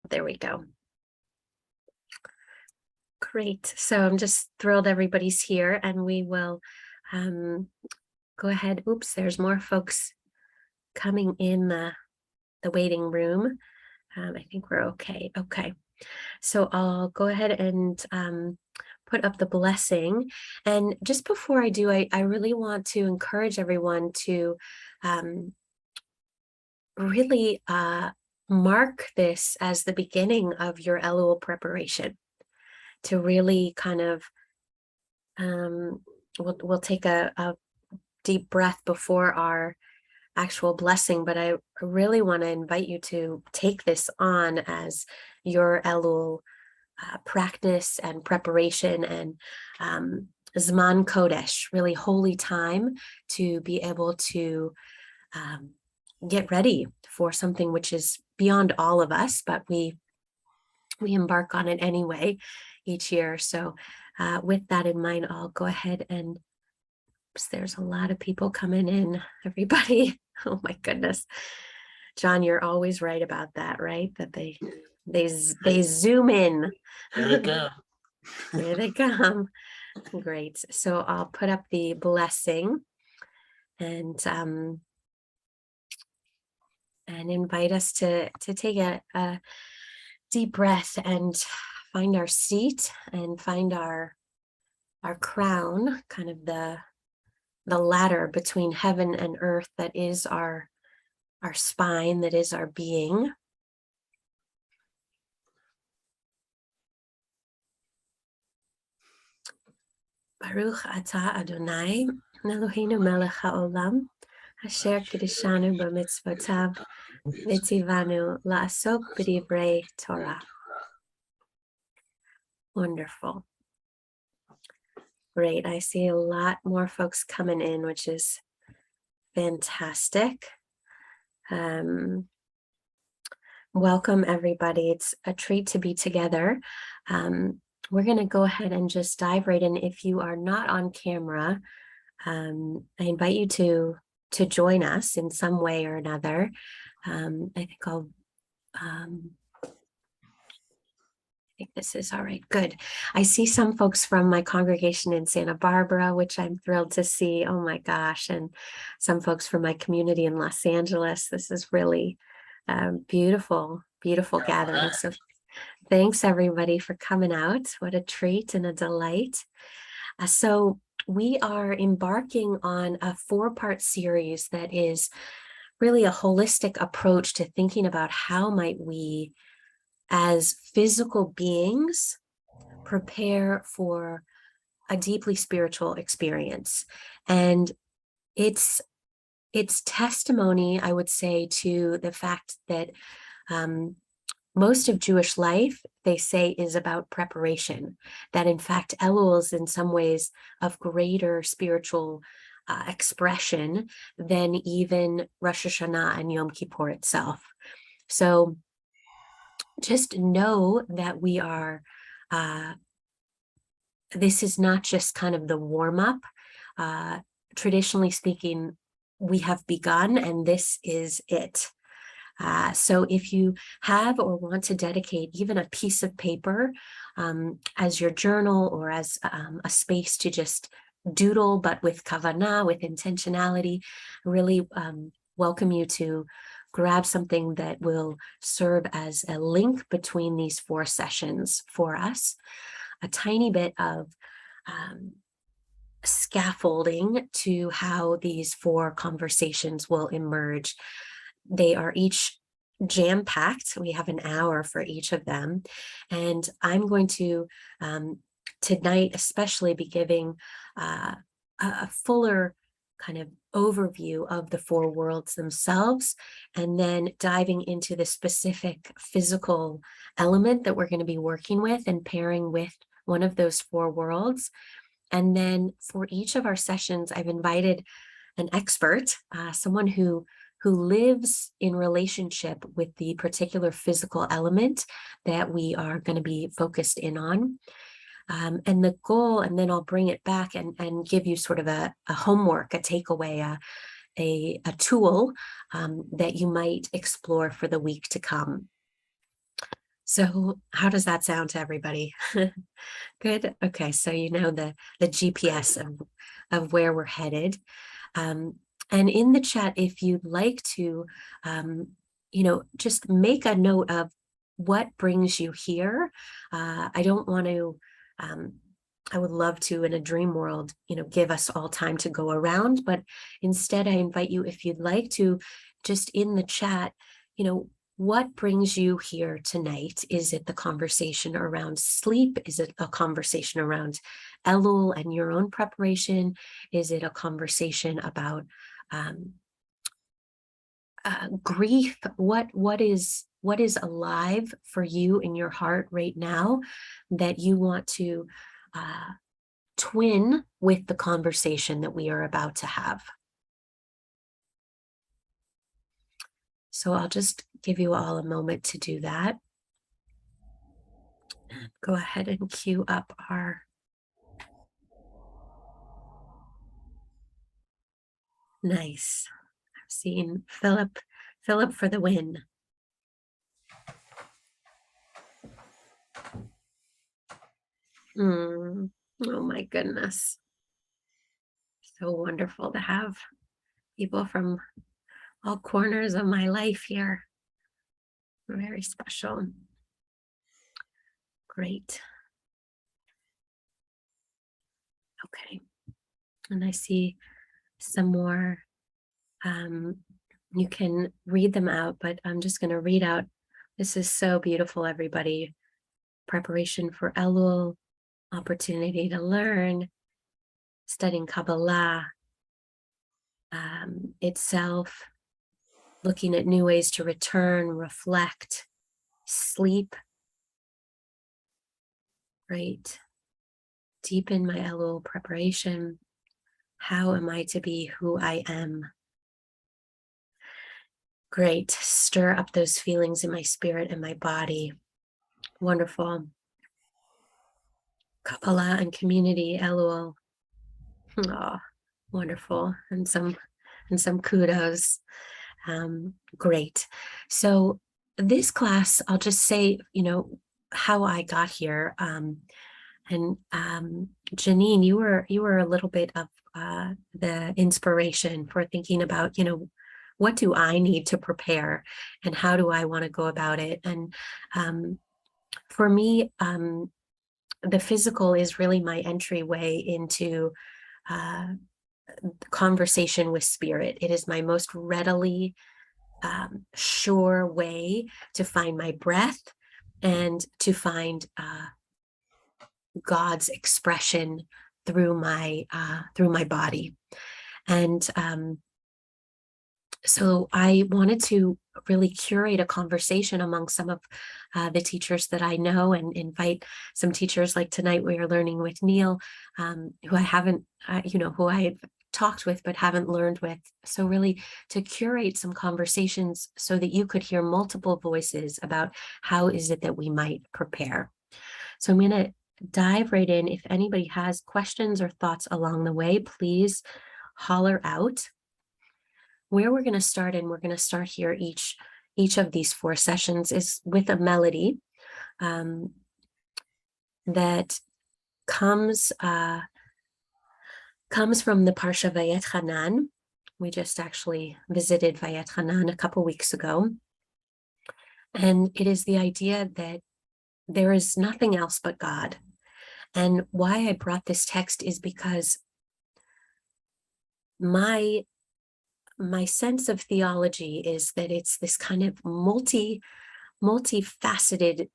There we go. Great. So I'm just thrilled everybody's here, and we will go ahead. Oops, there's more folks coming in the waiting room. I think we're okay. Okay. So I'll go ahead and put up the blessing. And just before I do, I really want to encourage everyone to really mark this as the beginning of your Elul preparation, to really kind of, we'll take a deep breath before our actual blessing, but I really want to invite you to take this on as your Elul practice and preparation, and Zman Kodesh, really holy time to be able to get ready for something which is beyond all of us, but we embark on it anyway each year. So with that in mind, I'll go ahead and there's a lot of people coming in, everybody. Oh my goodness. John, you're always right about that, right? That they zoom in. Here they go. Here they come. Great. So I'll put up the blessing and invite us to take a deep breath and find our seat and find our crown, kind of the ladder between heaven and earth that is our spine, that is our being. Baruch atah Adonai, Eloheinu melech haolam, asher kiddushanu b'mitzvotav, v'tzivanu la'asok b'divrei Torah. Wonderful. Great. I see a lot more folks coming in, which is fantastic. Welcome, everybody. It's a treat to be together. We're going to go ahead and just dive right in. If you are not on camera, I invite you to join us in some way or another. I think this is all right. Good. I see some folks from my congregation in Santa Barbara, which I'm thrilled to see. Oh my gosh. And some folks from my community in Los Angeles. This is really beautiful, beautiful gathering. So thanks everybody for coming out. What a treat and a delight. So we are embarking on a 4-part series that is really a holistic approach to thinking about how might we, as physical beings, prepare for a deeply spiritual experience. And it's testimony, I would say, to the fact that most of Jewish life, they say, is about preparation, that in fact Elul is in some ways of greater spiritual expression than even Rosh Hashanah and Yom Kippur itself. So just know that we are, this is not just kind of the warm-up. Traditionally speaking, we have begun, and this is it. So if you have or want to dedicate even a piece of paper as your journal, or as a space to just doodle, but with kavanah, with intentionality, really welcome you to grab something that will serve as a link between these 4 sessions for us, a tiny bit of scaffolding to how these 4 conversations will emerge. They are each jam-packed. We have an hour for each of them. And I'm going to, tonight especially, be giving a fuller kind of overview of the 4 worlds themselves, and then diving into the specific physical element that we're going to be working with and pairing with one of those 4 worlds. And then for each of our sessions, I've invited an expert, someone who lives in relationship with the particular physical element that we are going to be focused in on. And the goal, and then I'll bring it back and give you sort of a homework, a takeaway, a tool that you might explore for the week to come. So how does that sound to everybody? Good. Okay. So you know the GPS of where we're headed. And in the chat, if you'd like to, just make a note of what brings you here. I don't want to, I would love to, in a dream world, give us all time to go around, but instead I invite you, if you'd like to, just in the chat, what brings you here tonight? Is it the conversation around sleep? Is it a conversation around Elul and your own preparation? Is it a conversation about grief? What is alive for you in your heart right now that you want to twin with the conversation that we are about to have? So I'll just give you all a moment to do that. Go ahead and queue up our nice. I've seen Philip for the win. Oh my goodness. So wonderful to have people from all corners of my life here. Very special. Great. Okay. And I see some more. You can read them out, but I'm just going to read out. This is so beautiful, everybody. Preparation for Elul, opportunity to learn, studying Kabbalah itself, looking at new ways to return, reflect, sleep, right? Deepen my Elul preparation. How am I to be who I am? Great. Stir up those feelings in my spirit and my body. Wonderful. Kabbalah and community, Elul. Oh, wonderful. And some kudos. Great. So this class, I'll just say, how I got here. And Janine, you were a little bit of the inspiration for thinking about, what do I need to prepare and how do I want to go about it? And for me, the physical is really my entryway into conversation with spirit. It is my most readily sure way to find my breath and to find God's expression through my body. And so I wanted to really curate a conversation among some of the teachers that I know and invite some teachers, like tonight we are learning with Neil, who I haven't, who I've talked with but haven't learned with. So really to curate some conversations so that you could hear multiple voices about how is it that we might prepare. So I'm going to dive right in. If anybody has questions or thoughts along the way, please holler out. Where we're going to start, and we're going to start here each of these 4 sessions, is with a melody that comes from the Parsha Vayetchanan. We just actually visited Vayetchanan a couple weeks ago. And it is the idea that there is nothing else but God. And why I brought this text is because my sense of theology is that it's this kind of multifaceted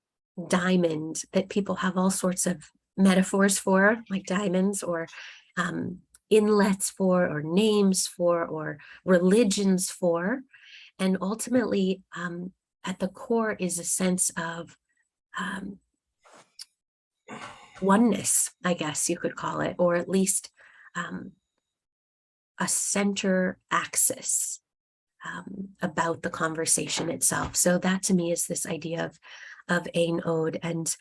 diamond that people have all sorts of metaphors for, like diamonds, or inlets for, or names for, or religions for. And ultimately, at the core is a sense of oneness, I guess you could call it, or at least a center axis about the conversation itself. So that to me is this idea of Ein Od, and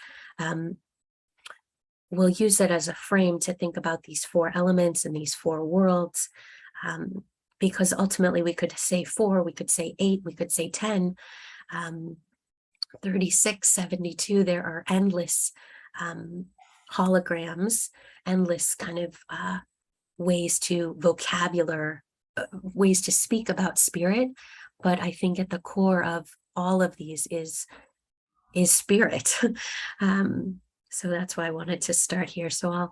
we'll use it as a frame to think about these 4 elements and these 4 worlds, because ultimately we could say 4, we could say 8, we could say 10, 3672, there are endless holograms, endless kind of ways to ways to speak about spirit. But I think at the core of all of these is spirit. So that's why I wanted to start here. So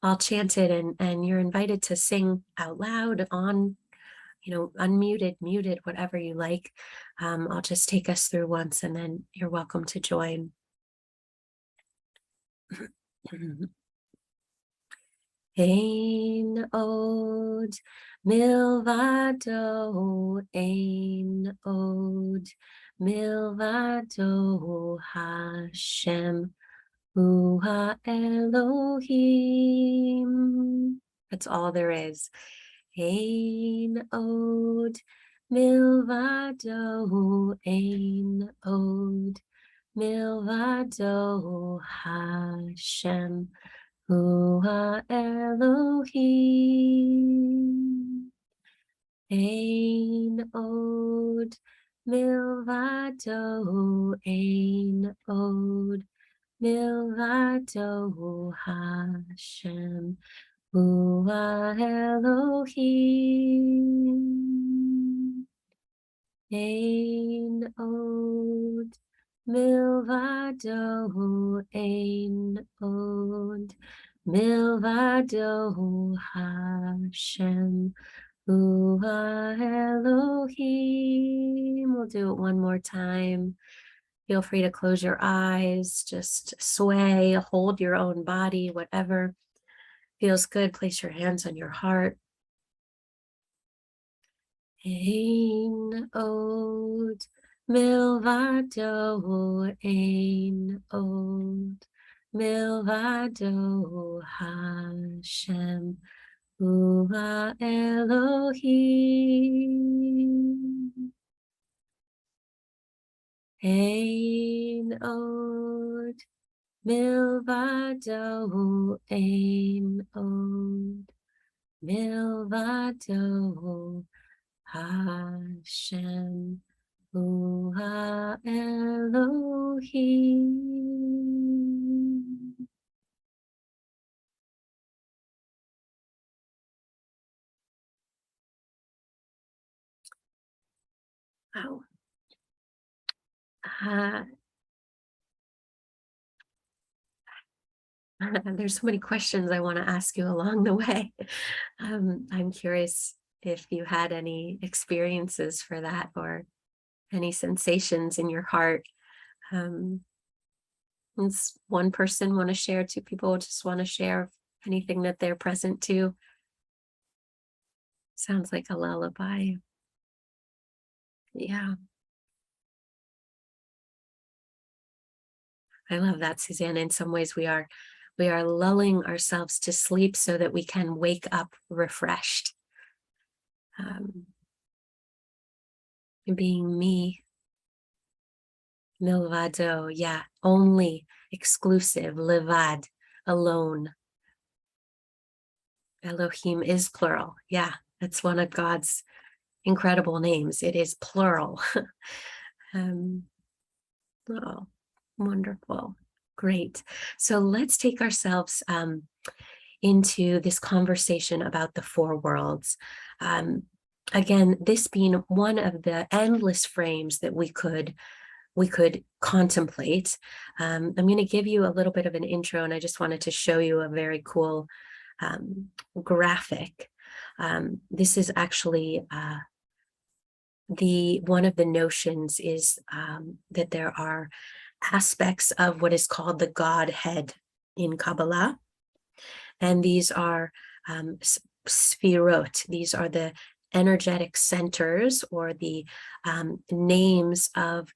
I'll chant it, and you're invited to sing out loud, on, unmuted, muted, whatever you like. I'll just take us through once, and then you're welcome to join. Ein od milvado, ein od milvado, Hashem hu Elohim. That's all there is. Ein od milvado, ein od milvado, Hashem hu Elohim. Ein od milvado, ein od milvado, Hashem hu Elohim. Ein od milvado, ein od milvado, Hashem hu Elohim. We'll do it one more time. Feel free to close your eyes, just sway, hold your own body, whatever feels good. Place your hands on your heart. Ein od milvado, ein od milvado, Hashem hu Elohim. Ein od milvado, ein od milvado, Hashem hu Elohim. Wow. There's so many questions I want to ask you along the way. I'm curious if you had any experiences for that, or any sensations in your heart. Does one person want to share? Two people just want to share anything that they're present to? Sounds like a lullaby. Yeah. I love that, Suzanne. In some ways, we are lulling ourselves to sleep so that we can wake up refreshed. Being me, milvado, yeah, only, exclusive, levad, alone. Elohim is plural. Yeah, that's one of God's incredible names. It is plural. Oh, wonderful. Great. So let's take ourselves into this conversation about the four worlds. Again, this being one of the endless frames that we could contemplate. I'm going to give you a little bit of an intro, and I just wanted to show you a very cool graphic. This is actually one of the notions is that there are aspects of what is called the Godhead in Kabbalah, and these are sfirot. These are the energetic centers, or the names of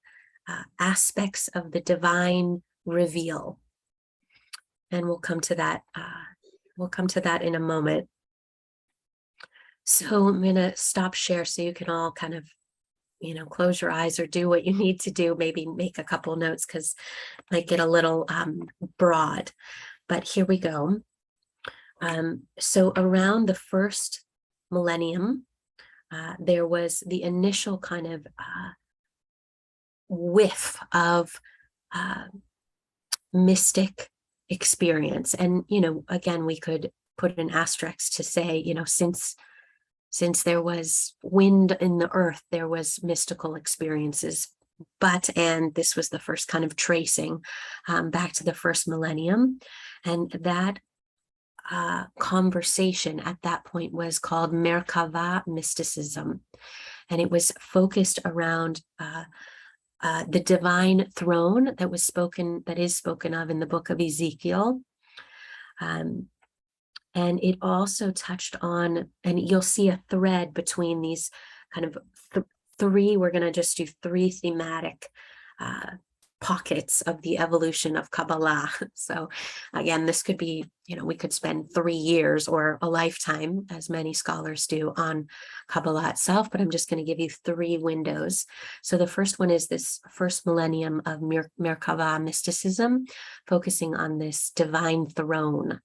aspects of the divine reveal. And we'll come to that. We'll come to that in a moment. So I'm going to stop share so you can all kind of, close your eyes or do what you need to do. Maybe make a couple notes, because it might get a little broad. But here we go. So around the first millennium, there was the initial kind of whiff of mystic experience. And, again, we could put an asterisk to say, since there was wind in the earth, there was mystical experiences. And this was the first kind of tracing back to the first millennium. And that conversation at that point was called Merkava mysticism. And it was focused around the divine throne that is spoken of in the book of Ezekiel. And it also touched on, and you'll see a thread between these kind of three, we're going to just do three thematic pockets of the evolution of Kabbalah. So again, this could be, we could spend 3 years or a lifetime, as many scholars do, on Kabbalah itself, but I'm just going to give you 3 windows. So the first one is this first millennium of Merkava mysticism, focusing on this divine throne.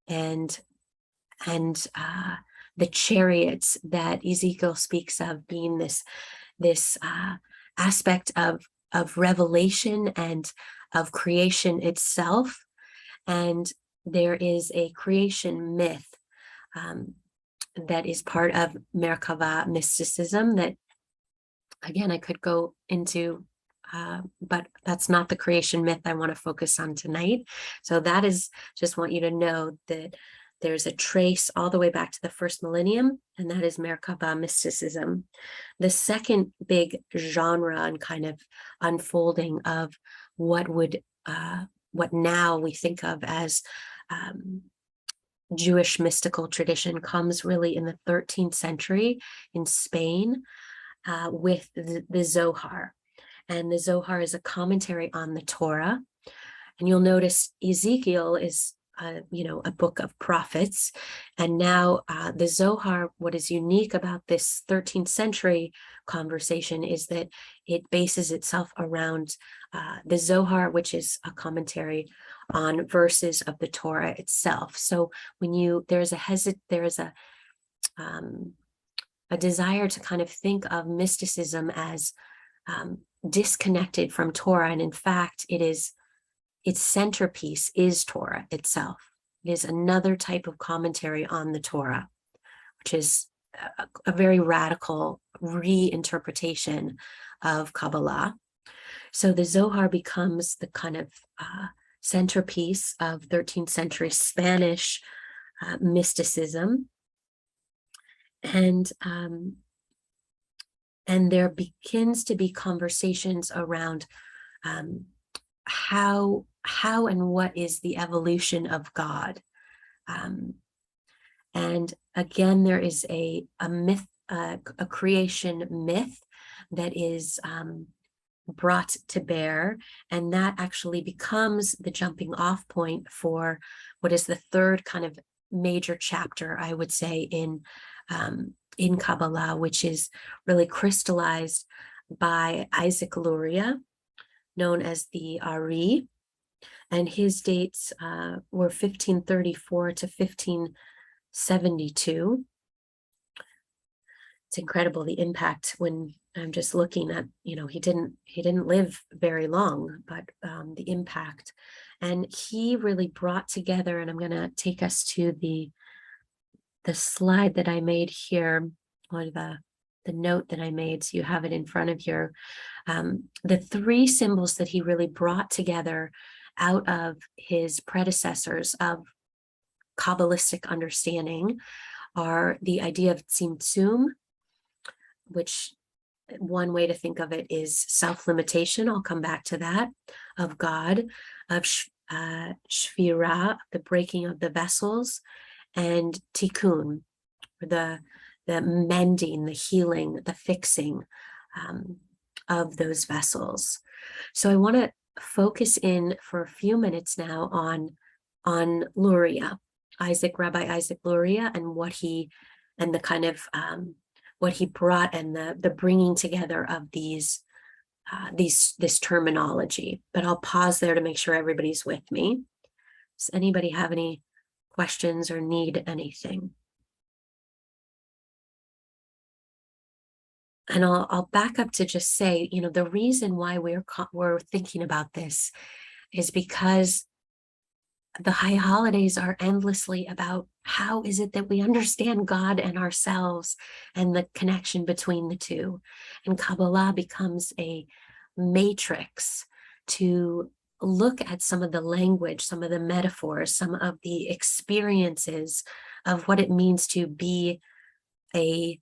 And the chariots that Ezekiel speaks of being this aspect of revelation and of creation itself. And there is a creation myth that is part of Merkava mysticism that, again, I could go into, but that's not the creation myth I want to focus on tonight. So that is, just want you to know that there's a trace all the way back to the first millennium, and that is Merkava mysticism. The second big genre and kind of unfolding of what now we think of as Jewish mystical tradition comes really in the 13th century in Spain with the Zohar. And the Zohar is a commentary on the Torah. And you'll notice Ezekiel is, a book of prophets. And now the Zohar, what is unique about this 13th century conversation is that it bases itself around the Zohar, which is a commentary on verses of the Torah itself. So when there's a desire to kind of think of mysticism as disconnected from Torah. And in fact, its centerpiece is Torah itself. It is another type of commentary on the Torah, which is a very radical reinterpretation of Kabbalah. So the Zohar becomes the kind of centerpiece of 13th century Spanish mysticism. And there begins to be conversations around how and what is the evolution of God. And again, there is a myth, a creation myth that is brought to bear, and that actually becomes the jumping off point for what is the third kind of major chapter, I would say, in Kabbalah, which is really crystallized by Isaac Luria, known as the Ari, and his dates were 1534 to 1572. It's incredible the impact when I'm just looking at, he didn't live very long, but the impact. And he really brought together, and I'm going to take us to the slide that I made here, or the note that I made, so you have it in front of you. The 3 symbols that he really brought together out of his predecessors of Kabbalistic understanding are the idea of Tzimtzum, which one way to think of it is self-limitation. I'll come back to that, of God, of Shvira, the breaking of the vessels, and Tikkun, the mending, the healing, the fixing of those vessels. So I want to focus in for a few minutes now on Luria, Rabbi Isaac Luria, and the kind of what he brought, and the bringing together of this terminology. But I'll pause there to make sure everybody's with me. Does anybody have any questions or need anything? And I'll back up to just say, the reason why we're thinking about this is because the high holidays are endlessly about how is it that we understand God and ourselves and the connection between the two. And Kabbalah becomes a matrix to look at some of the language, some of the metaphors, some of the experiences of what it means to be a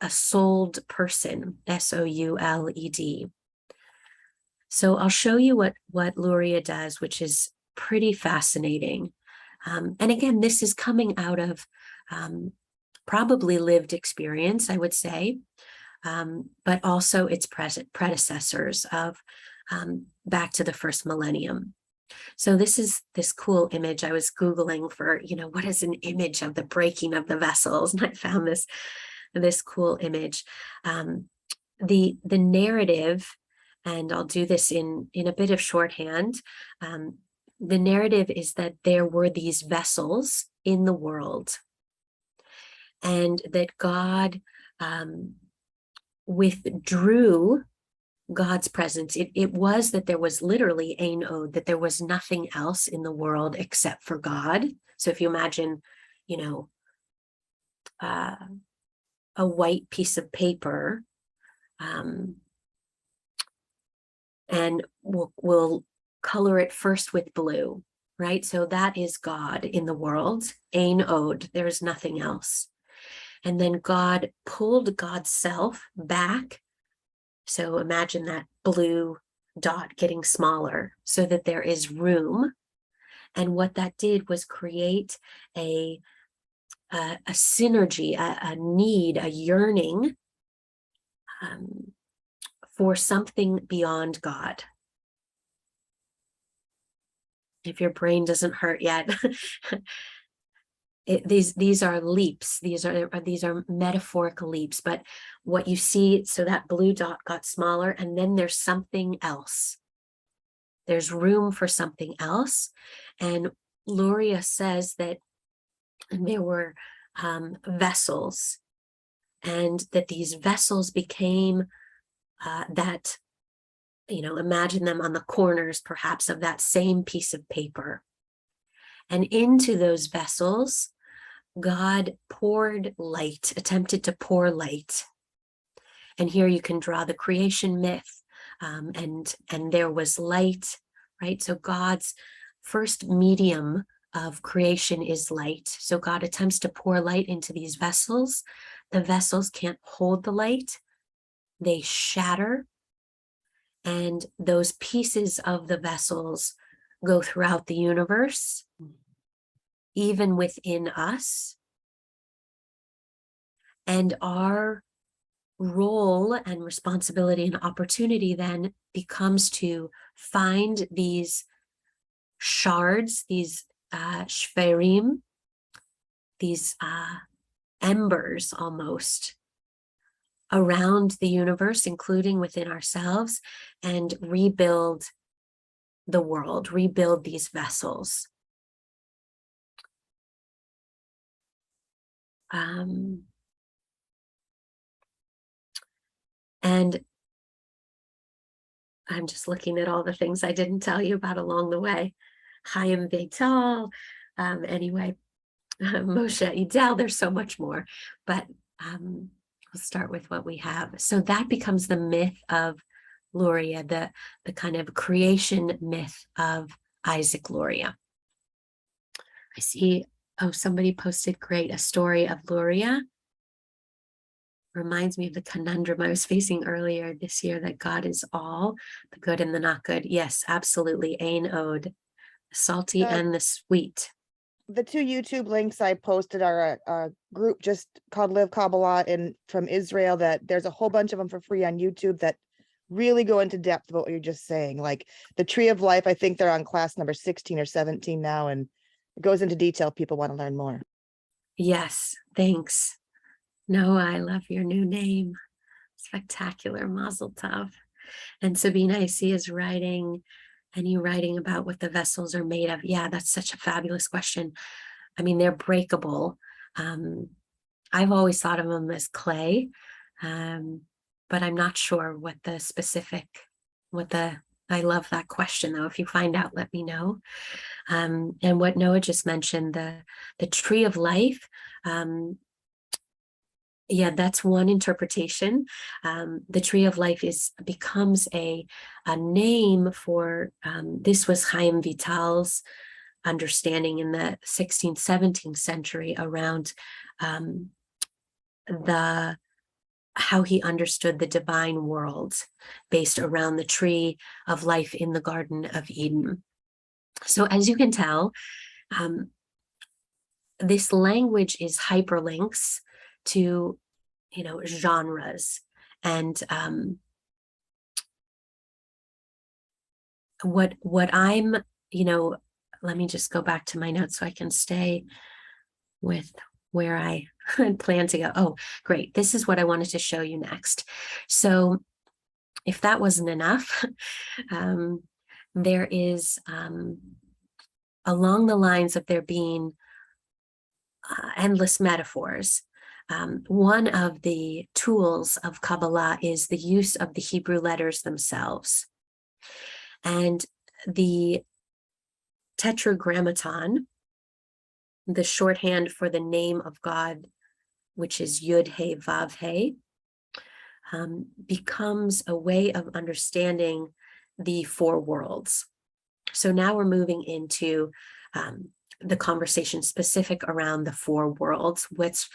souled person, SOULED. So I'll show you what Luria does, which is pretty fascinating. And again, this is coming out of probably lived experience, I would say, but also its predecessors of back to the first millennium. So this is this cool image. I was Googling for, what is an image of the breaking of the vessels? And I found this cool image. The narrative, and I'll do this in a bit of shorthand. The narrative is that there were these vessels in the world, and that God withdrew God's presence. It was that there was literally ein od, that there was nothing else in the world except for God. So if you imagine, a white piece of paper, and we'll color it first with blue, right? So that is God in the world, ein od, there's nothing else. And then God pulled God's self back. So imagine that blue dot getting smaller so that there is room. And what that did was create a synergy, a need, a yearning for something beyond God. If your brain doesn't hurt yet, these are leaps. These are metaphorical leaps. But what you see, so that blue dot got smaller, and then there's something else. There's room for something else. And Luria says that there were vessels, and that these vessels became that, imagine them on the corners, perhaps, of that same piece of paper. And into those vessels, God poured light, attempted to pour light. And here you can draw the creation myth, and there was light, right? So God's first medium of creation is light. So God attempts to pour light into these vessels. The vessels can't hold the light. They shatter. And those pieces of the vessels go throughout the universe, even within us. And our role and responsibility and opportunity then becomes to find these shards, these shverim, these embers almost around the universe, including within ourselves, and rebuild the world, rebuild these vessels. And I'm just looking at all the things I didn't tell you about along the way. Chaim Beital, anyway, Moshe Idel, there's so much more, but we'll start with what we have. So that becomes the myth of Luria, the kind of creation myth of Isaac Luria. I see, somebody posted, great, a story of Luria. Reminds me of the conundrum I was facing earlier this year, that God is all, the good and the not good. Yes, absolutely. Ein od, the salty and the sweet. The two YouTube links I posted are a group just called Live Kabbalah from Israel, that there's a whole bunch of them for free on YouTube that really go into depth about what you're just saying. Like the Tree of Life, I think they're on class number 16 or 17 now, and it goes into detail if people want to learn more. Yes, thanks. Noah, I love your new name. Spectacular, Mazel Tov. And Sabina, I see, is writing, and you writing about what the vessels are made of. Yeah, that's such a fabulous question. I mean, they're breakable. I've always thought of them as clay, but I'm not sure what the specific, I love that question though. If you find out, let me know. And what Noah just mentioned, the tree of life, yeah, that's one interpretation. The tree of life becomes a name for, this was Chaim Vital's understanding in the 16th, 17th century around how he understood the divine world based around the tree of life in the Garden of Eden. So as you can tell, this language is hyperlinks to, genres. And what I'm, let me just go back to my notes so I can stay with where I plan to go. Oh, great. This is what I wanted to show you next. So if that wasn't enough, there is, along the lines of there being endless metaphors, one of the tools of Kabbalah is the use of the Hebrew letters themselves. And the Tetragrammaton, the shorthand for the name of God, which is Yud He Vav He, becomes a way of understanding the four worlds. So now we're moving into the conversation specific around the four worlds, which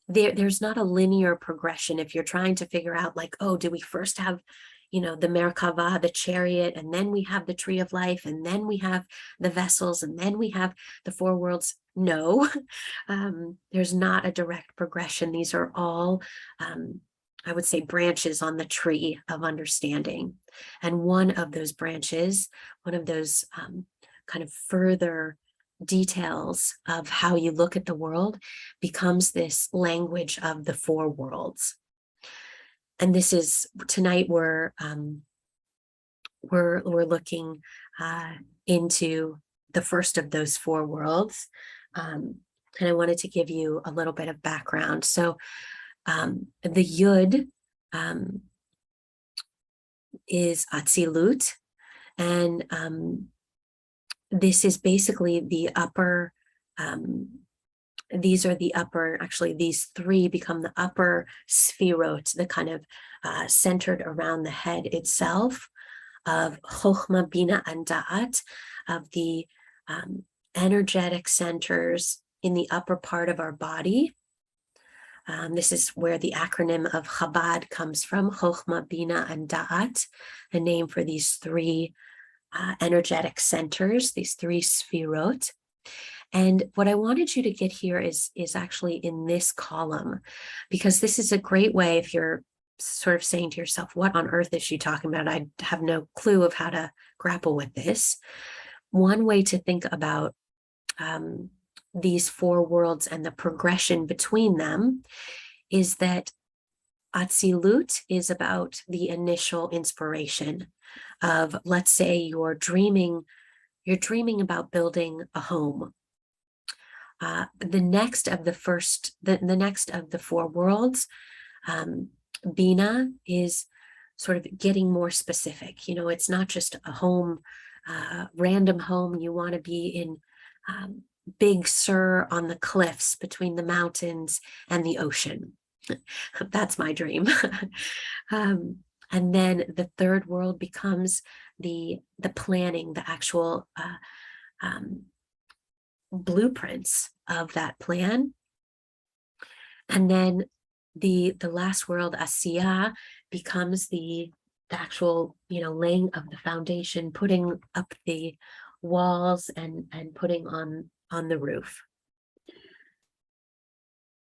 there's not a linear progression. If you're trying to figure out like, oh, do we first have, the Merkava, the chariot, and then we have the tree of life, and then we have the vessels, and then we have the four worlds. No, there's not a direct progression. These are all, I would say, branches on the tree of understanding. And one of those branches, one of those kind of further details of how you look at the world becomes this language of the four worlds. And this is, tonight we're looking into the first of those four worlds. And I wanted to give you a little bit of background. So the Yud is Atzilut, and this is basically the upper, these are the upper, actually these three become the upper sphirot, the kind of centered around the head itself of Chochmah, Bina, and Da'at, of the energetic centers in the upper part of our body. This is where the acronym of Chabad comes from, Chochmah, Bina, and Da'at, a name for these three energetic centers, these three sphirot. And what I wanted you to get here is actually in this column, because this is a great way if you're sort of saying to yourself, what on earth is she talking about? I have no clue of how to grapple with this. One way to think about these four worlds and the progression between them is that Atzilut is about the initial inspiration of, let's say you're dreaming about building a home. The next of the next of the four worlds, Bina, is sort of getting more specific. It's not just a home, random home. You want to be in Big Sur on the cliffs between the mountains and the ocean. That's my dream. And then the third world becomes the planning, the actual blueprints of that plan. And then the last world, Asiya, becomes the actual, laying of the foundation, putting up the walls and putting on the roof.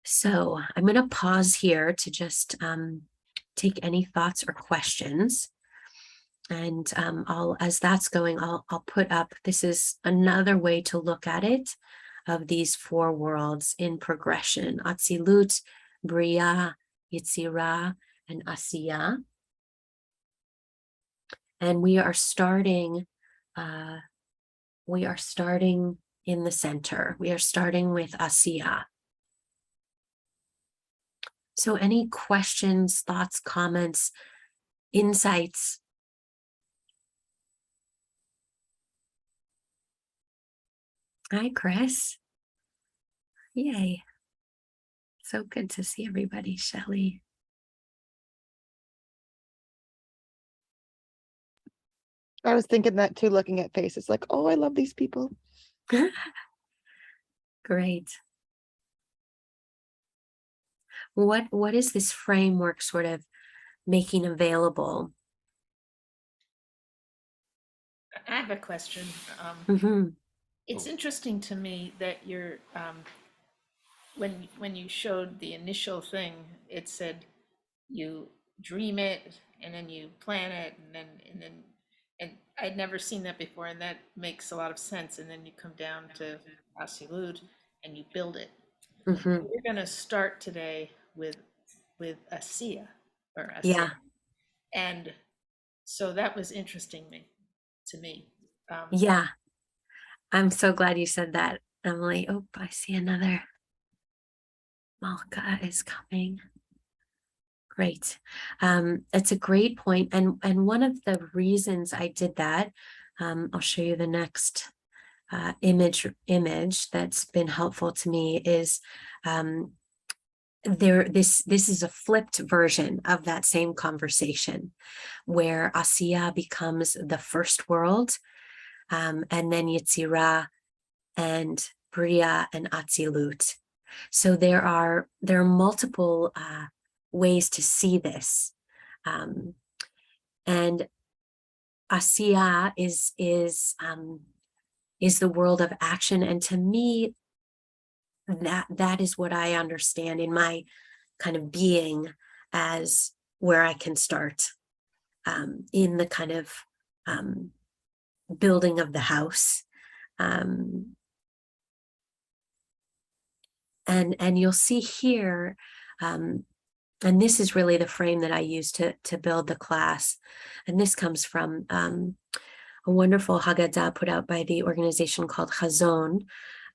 So I'm going to pause here to just take any thoughts or questions. And as that's going, I'll put up, this is another way to look at it, of these four worlds in progression: Atzilut, Bria, Yitzira, and Asiya. And we are starting in the center. We are starting with Asiya. So any questions, thoughts, comments, insights? Hi, Chris. Yay. So good to see everybody, Shelley. I was thinking that too, looking at faces like, oh, I love these people. Great. What is this framework sort of making available? I have a question. Mhm. It's interesting to me that you're when you showed the initial thing, it said you dream it and then you plan it and I'd never seen that before, and that makes a lot of sense. And then you come down to Asilud and you build it. Mhm. We're going to start today with Asiya or Asiya, Yeah. and so that was interesting to me. Yeah. I'm so glad you said that, Emily. Oh, I see another. Malka is coming. Great. It's a great point. And one of the reasons I did that, I'll show you the next image that's been helpful to me is this is a flipped version of that same conversation where Asiya becomes the first world, and then Yetzirah and Bria and Atzilut. So there are multiple ways to see this, and Asiya is the world of action, and to me, that is what I understand in my kind of being as where I can start in the kind of um, building of the house. Um, and you'll see here, and this is really the frame that I use to build the class. And this comes from a wonderful Haggadah put out by the organization called Chazon,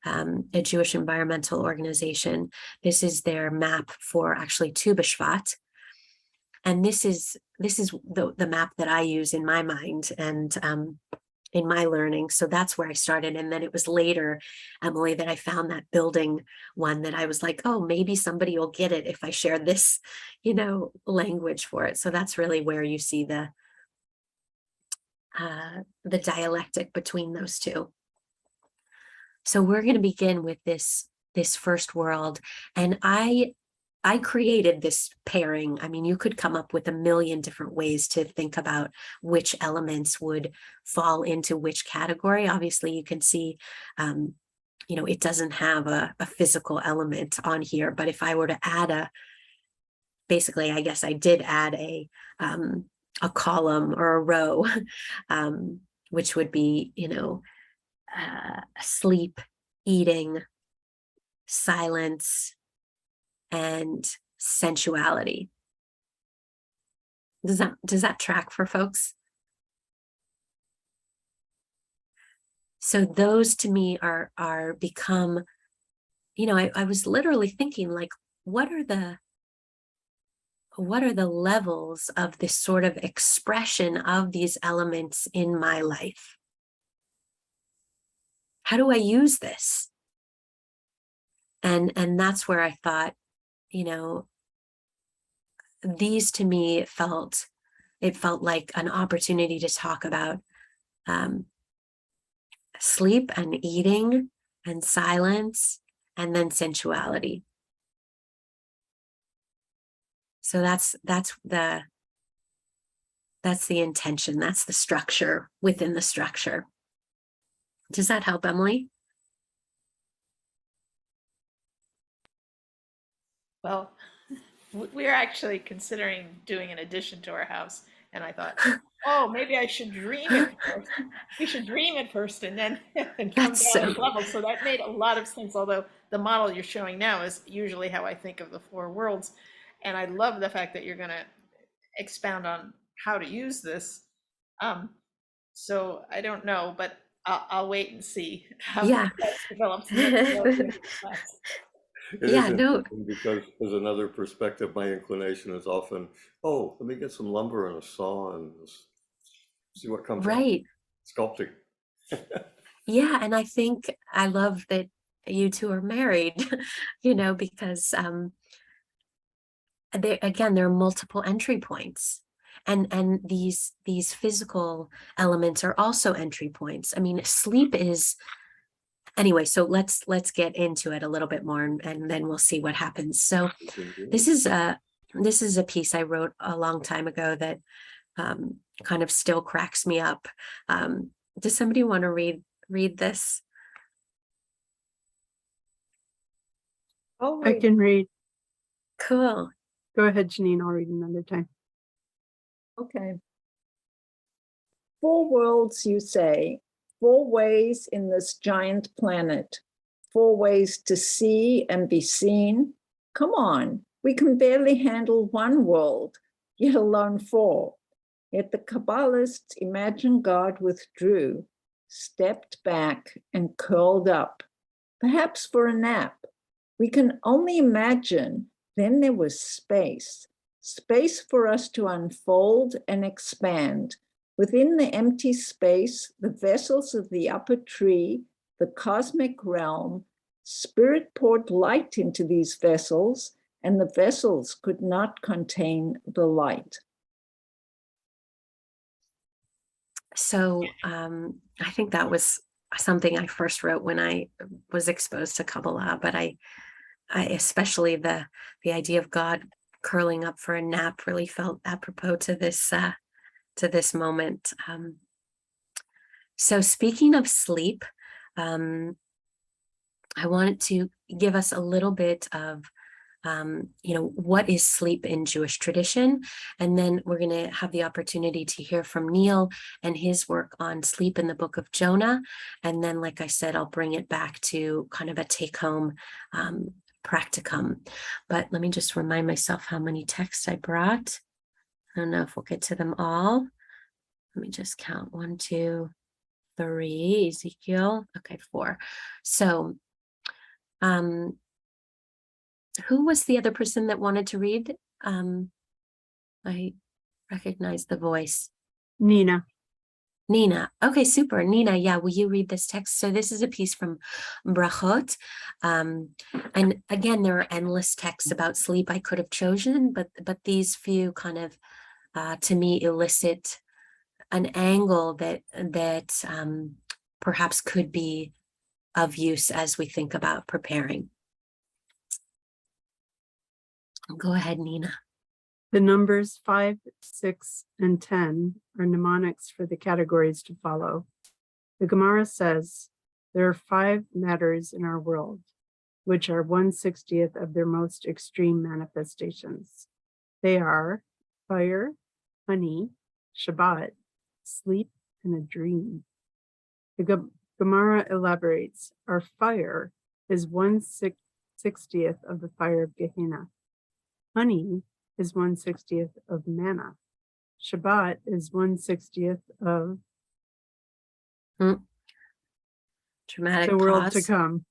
a Jewish environmental organization. This is their map for actually Tu B'Shvat. And this is the map that I use in my mind and in my learning. So that's where I started. And then it was later, Emily, that I found that building one that I was like, oh, maybe somebody will get it if I share this, language for it. So that's really where you see the dialectic between those two. So we're going to begin with this first world. And I created this pairing. I mean, you could come up with a million different ways to think about which elements would fall into which category. Obviously, you can see, it doesn't have a physical element on here, but if I were to add basically, I guess I did add a column or a row, which would be, sleep, eating, silence, and sensuality. Does that track for folks? So those to me are become, I was literally thinking like, what are the levels of this sort of expression of these elements in my life? How do I use this? And that's where I thought, these to me felt like an opportunity to talk about sleep and eating and silence and then sensuality. So that's the intention. That's the structure within the structure. Does that help, Emily? Well, we're actually considering doing an addition to our house, and I thought, oh, maybe I should dream it first. We should dream it first and then and come That's down so a level. So that made a lot of sense, although the model you're showing now is usually how I think of the four worlds. And I love the fact that you're going to expound on how to use this. Um, so I don't know, but I'll wait and see how yeah. that develops, and then we'll go into the class. It is Yeah, no, interesting because there's another perspective. My inclination is often, oh, let me get some lumber and a saw and see what comes out. right. Sculpting. Yeah, and I think I love that you two are married, you know, because there again, there are multiple entry points. And these physical elements are also entry points. I mean, sleep is anyway, so let's get into it a little bit more and then we'll see what happens. So this is a piece I wrote a long time ago that kind of still cracks me up. Does somebody want to read this? I'll I read. can read. Cool. Go ahead, Janine. I'll read another time. Okay. 4 worlds, you say, 4 ways in this giant planet, 4 ways to see and be seen. Come on, we can barely handle 1 world, yet alone 4. Yet the Kabbalists imagine God withdrew, stepped back, and curled up, perhaps for a nap. We can only imagine. Then there was space, space for us to unfold and expand. Within the empty space, the vessels of the upper tree, the cosmic realm, spirit poured light into these vessels, and the vessels could not contain the light. So I think that was something I first wrote when I was exposed to Kabbalah, but I especially the idea of God curling up for a nap really felt apropos to this moment. So speaking of sleep, I wanted to give us a little bit of what is sleep in Jewish tradition? And then we're going to have the opportunity to hear from Neil and his work on sleep in the book of Jonah. And then, like I said, I'll bring it back to kind of a take-home practicum. But let me just remind myself how many texts I brought. I don't know if we'll get to them all. Let me just count 1, 2, 3, Ezekiel. Okay, 4. So, who was the other person that wanted to read? I recognize the voice. Nina. Nina. Okay, super. Nina, yeah, will you read this text? So this is a piece from Brachot. And again, there are endless texts about sleep I could have chosen, but these few kind of, to me, elicit an angle that perhaps could be of use as we think about preparing. Go ahead, Nina. The numbers 5, 6, and 10 are mnemonics for the categories to follow. The Gemara says there are 5 matters in our world, which are 1/60th of their most extreme manifestations. They are fire, honey, Shabbat, sleep, and a dream. The Gemara elaborates, our fire is 1/60th of the fire of Gehenna. Honey is 1/60th of manna. Shabbat is 1/60th of Dramatic the world to pause. come.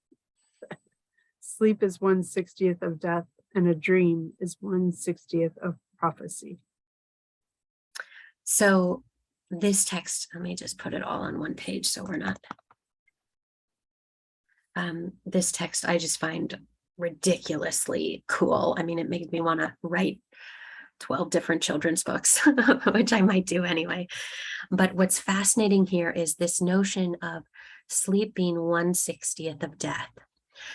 Sleep is 1/60th of death, and a dream is 1/60th of prophecy. So this text, let me just put it all on one page so we're not. This text I just find ridiculously cool. I mean, it made me want to write 12 different children's books, which I might do anyway. But what's fascinating here is this notion of sleep being 1/60th of death.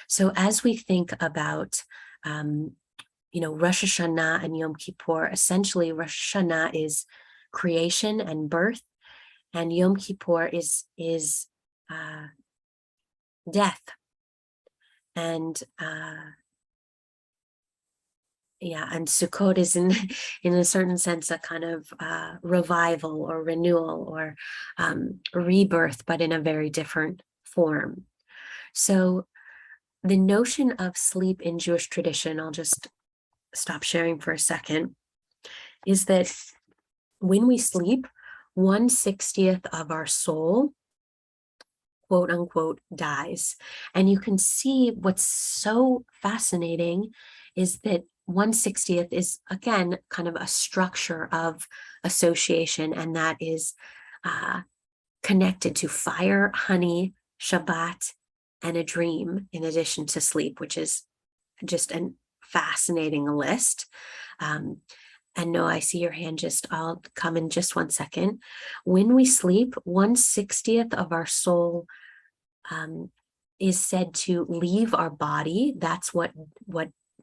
So as we think about, Rosh Hashanah and Yom Kippur, essentially Rosh Hashanah is creation and birth, and Yom Kippur is death. And and Sukkot is in a certain sense a kind of revival or renewal or rebirth, but in a very different form. So the notion of sleep in Jewish tradition, I'll just stop sharing for a second, is that when we sleep, 1/60th of our soul, quote unquote dies. And you can see what's so fascinating is that 1/60th is, again, kind of a structure of association, and that is connected to fire, honey, Shabbat, and a dream, in addition to sleep, which is just a fascinating list. And no, I see your hand. I'll come in just 1 second. When we sleep, 1/60th of our soul is said to leave our body. That's what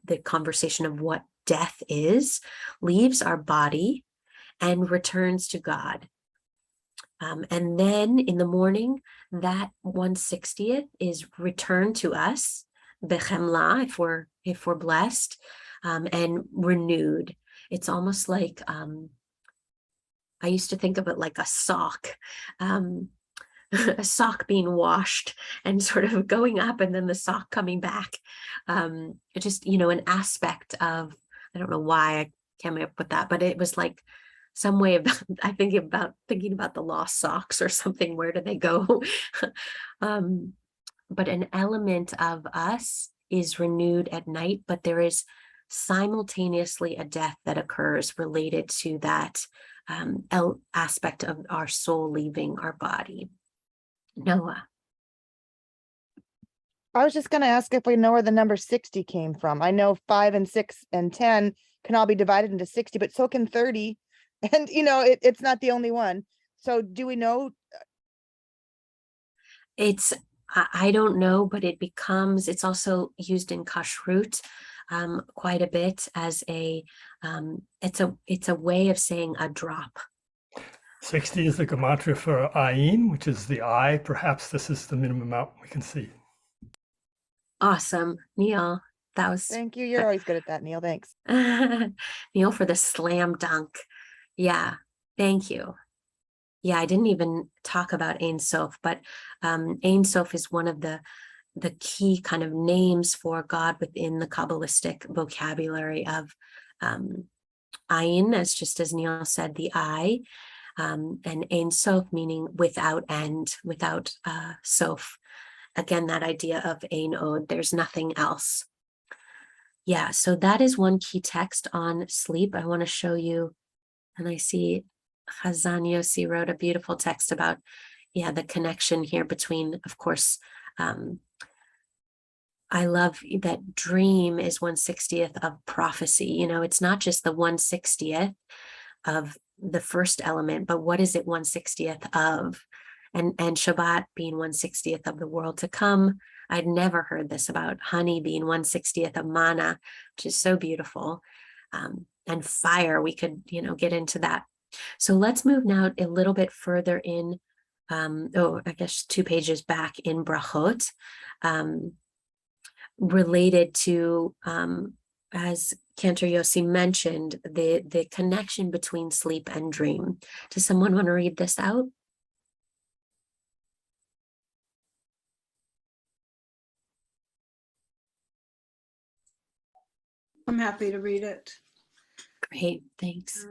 the conversation of what death is, leaves our body and returns to God. And then in the morning, that 1/60th is returned to us, bechemla, if we're blessed, and renewed. It's almost like, I used to think of it like a sock, a sock being washed and sort of going up and then the sock coming back. It just, an aspect of, I don't know why I came up with that, but it was like some way of, I think about thinking about the lost socks or something. Where do they go? But an element of us is renewed at night, but there is simultaneously a death that occurs related to that aspect of our soul leaving our body. Noah. I was just going to ask if we know where the number 60 came from. I know 5 and 6 and 10 can all be divided into 60, but so can 30. And, it's not the only one. So do we know? I don't know, but it's also used in kashrut quite a bit as it's a way of saying a drop. 60 is the gematria for ayin, which is the eye. Perhaps this is the minimum amount we can see. Awesome, Neil. That was. Thank you. You're always good at that, Neil. Thanks. Neil, for the slam dunk. Yeah, thank you. Yeah, I didn't even talk about Ein Sof, but Ein Sof is one of the key kind of names for God within the Kabbalistic vocabulary of Ayin, as Neil said, the eye, and Ein Sof meaning without end, without Sof. Again, that idea of Ein Od, there's nothing else. Yeah, so that is one key text on sleep. I want to show you, and I see Chazan Yossi wrote a beautiful text about, the connection here between, of course, I love that dream is 1/60th of prophecy. It's not just the 1/60th of the first element, but what is it 1/60th of? And Shabbat being 1/60th of the world to come. I'd never heard this about honey being 1/60th of manna, which is so beautiful. And fire, we could, get into that. So let's move now a little bit further in, I guess 2 pages back in Brachot, related to, as Cantor Yossi mentioned, the connection between sleep and dream. Does someone want to read this out? I'm happy to read it. Great, thanks.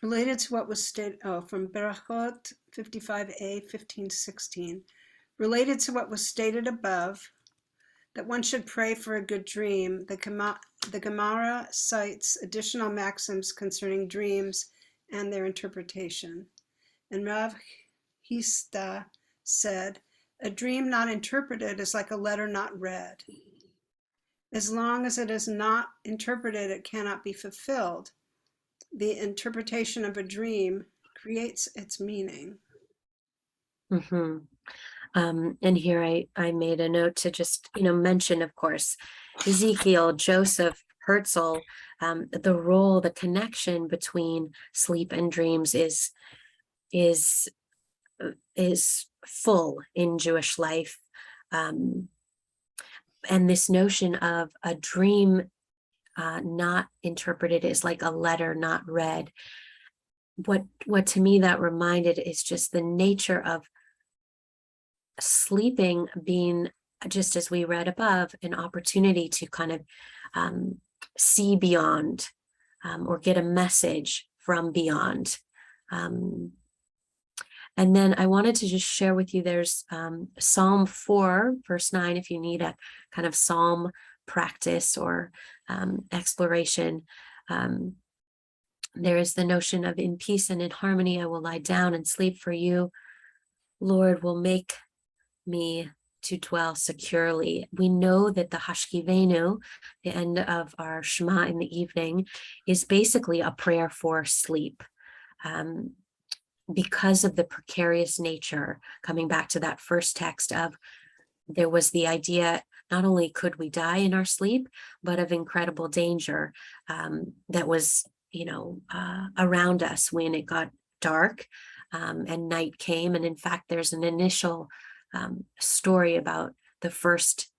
Related to what was stated, from Berachot 55a, 15-16. Related to what was stated above, that one should pray for a good dream, the Gemara cites additional maxims concerning dreams and their interpretation. And Rav Hista said, a dream not interpreted is like a letter not read. As long as it is not interpreted, it cannot be fulfilled. The interpretation of a dream creates its meaning. Mm-hmm. And here I made a note to just, mention, of course, Ezekiel, Joseph, Herzl, the role, the connection between sleep and dreams is full in Jewish life. And this notion of a dream not interpreted is like a letter not read. What to me that reminded is just the nature of sleeping being, just as we read above, an opportunity to kind of see beyond or get a message from beyond. And then I wanted to just share with you, there's Psalm 4, verse 9, if you need a kind of psalm practice or exploration. There is the notion of in peace and in harmony, I will lie down and sleep, for you, Lord, will make me to dwell securely. We know that the Hashkivenu, the end of our Shema in the evening, is basically a prayer for sleep. Because of the precarious nature, coming back to that first text of, there was the idea, not only could we die in our sleep, but of incredible danger that was, around us when it got dark and night came. And in fact, there's an initial story about the first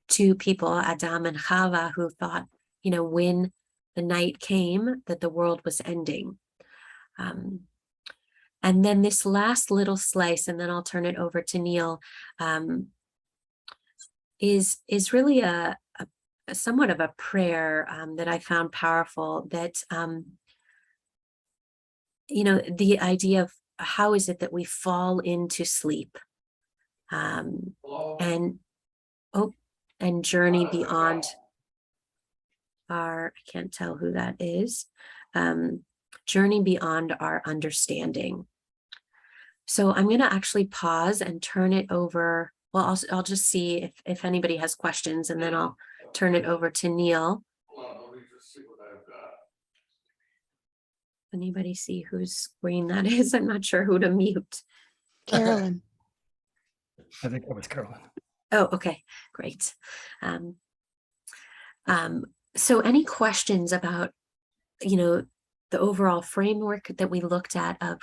two people, Adam and Chava, who thought, when the night came, that the world was ending. And then this last little slice, and then I'll turn it over to Neil, is really a somewhat of a prayer that I found powerful, that, the idea of how is it that we fall into sleep and journey beyond I can't tell who that is, journey beyond our understanding. So I'm going to actually pause and turn it over. Well, I'll just see if anybody has questions, and then I'll turn it over to Neil. Let me just see what I've got. Anybody see whose screen that is? I'm not sure who to mute. Carolyn. I think that was Carolyn. Oh, okay, great. So any questions about, the overall framework that we looked at of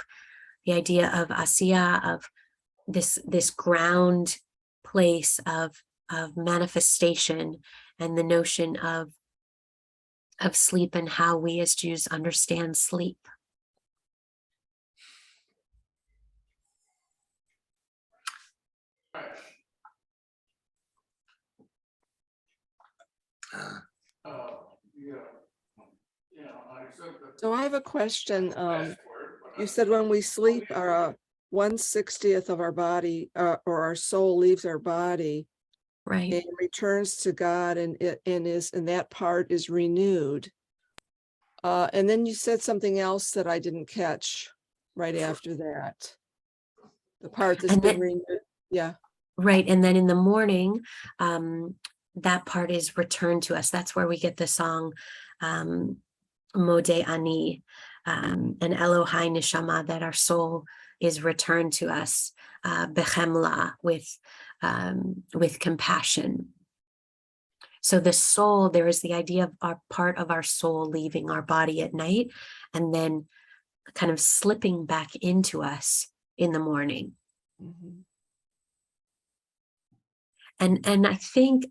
the idea of Asiya, of this ground place of manifestation, and the notion of sleep and how we as Jews understand sleep? So I have a question. You said when we sleep, our 1/60th of our body or our soul leaves our body Right. and returns to God, and that part is renewed. And then you said something else that I didn't catch right after that. The part that's been renewed. Yeah. Right. And then in the morning, that part is returned to us. That's where we get the song Modeh Ani and Elohai Neshama, that our soul is returned to us bechemla, with compassion. So the soul, there is the idea of our part of our soul leaving our body at night and then kind of slipping back into us in the morning. Mm-hmm. And I think,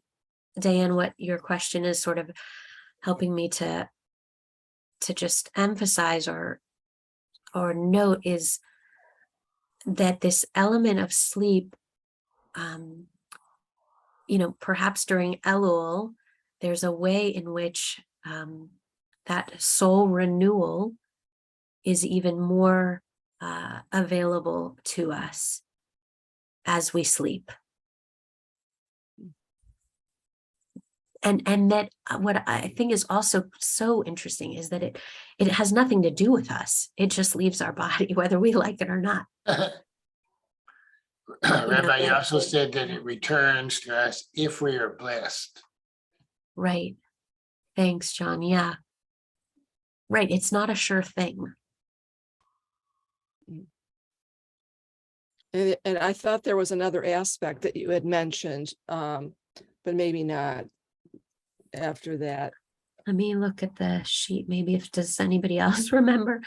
Diane, what your question is sort of helping me to just emphasize or note is that this element of sleep, perhaps during Elul, there's a way in which that soul renewal is even more available to us as we sleep. And that what I think is also so interesting is that it has nothing to do with us. It just leaves our body, whether we like it or not. Rabbi, you also said that it returns to us if we are blessed. Right. Thanks, John. Yeah. Right. It's not a sure thing. And I thought there was another aspect that you had mentioned, but maybe not after that. Let me look at the sheet. Maybe does anybody else remember?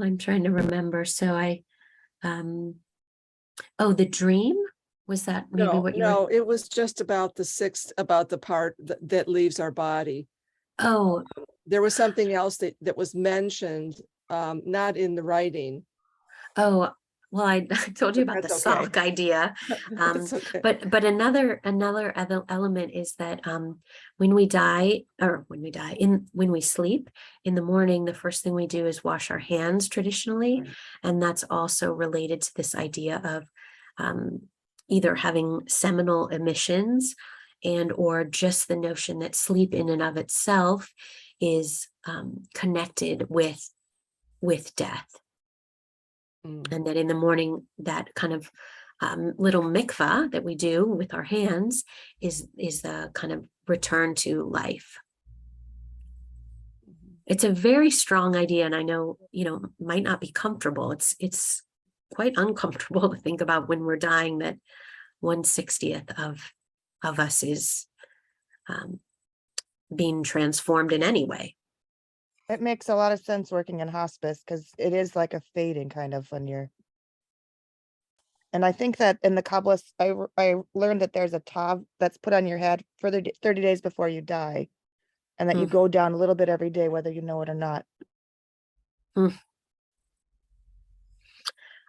I'm trying to remember. So the dream, was that maybe No, what you no, it was just about the part that leaves our body. Oh, There was something else that was mentioned, not in the writing. Oh, Well, I told you about the That's okay. sock idea. That's okay. But another other element is that when we sleep in the morning, the first thing we do is wash our hands traditionally, Right. and that's also related to this idea of either having seminal emissions and or just the notion that sleep in and of itself is connected with death. Mm. And that in the morning, that kind of little mikvah that we do with our hands is the kind of return to life. Mhm. It's a very strong idea, and I know, might not be comfortable. It's quite uncomfortable to think about when we're dying that 1/60th of us is being transformed in any way. It makes a lot of sense working in hospice because it is like a fading kind of when you're. And I think that in the Kabbalah, I learned that there's a tav that's put on your head for 30 days before you die, and that you Mm. go down a little bit every day, whether you know it or not.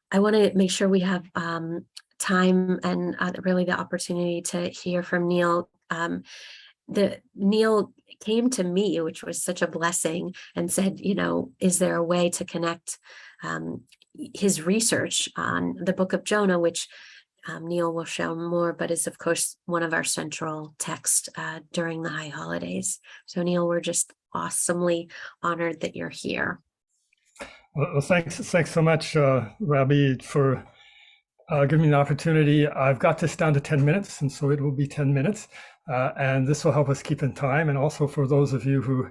I want to make sure we have time and really the opportunity to hear from Neil. Neil came to me, which was such a blessing, and said, is there a way to connect his research on the book of Jonah, which Neil will show more, but is of course one of our central texts during the high holidays. So Neil, we're just awesomely honored that you're here. Well, thanks so much, Rabbi, for giving me the opportunity. I've got this down to 10 minutes, and so it will be 10 minutes. And this will help us keep in time. And also for those of you who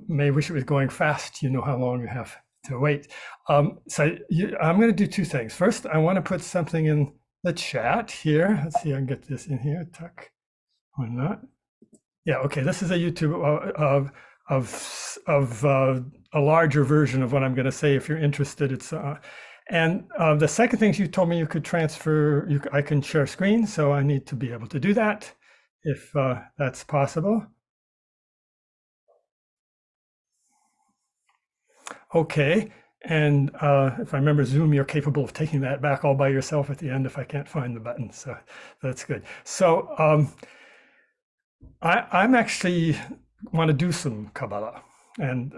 may wish it was going fast, you know how long you have to wait. I'm going to do two things. First, I want to put something in the chat here. Let's see, I can get this in here. Tuck, or not. Yeah, okay. This is a YouTube of a larger version of what I'm going to say. If you're interested, it's and the second thing you told me you could transfer. I can share screen, so I need to be able to do that if that's possible. Okay, and if I remember Zoom, you're capable of taking that back all by yourself at the end if I can't find the button. So that's good. So I'm actually want to do some Kabbalah, and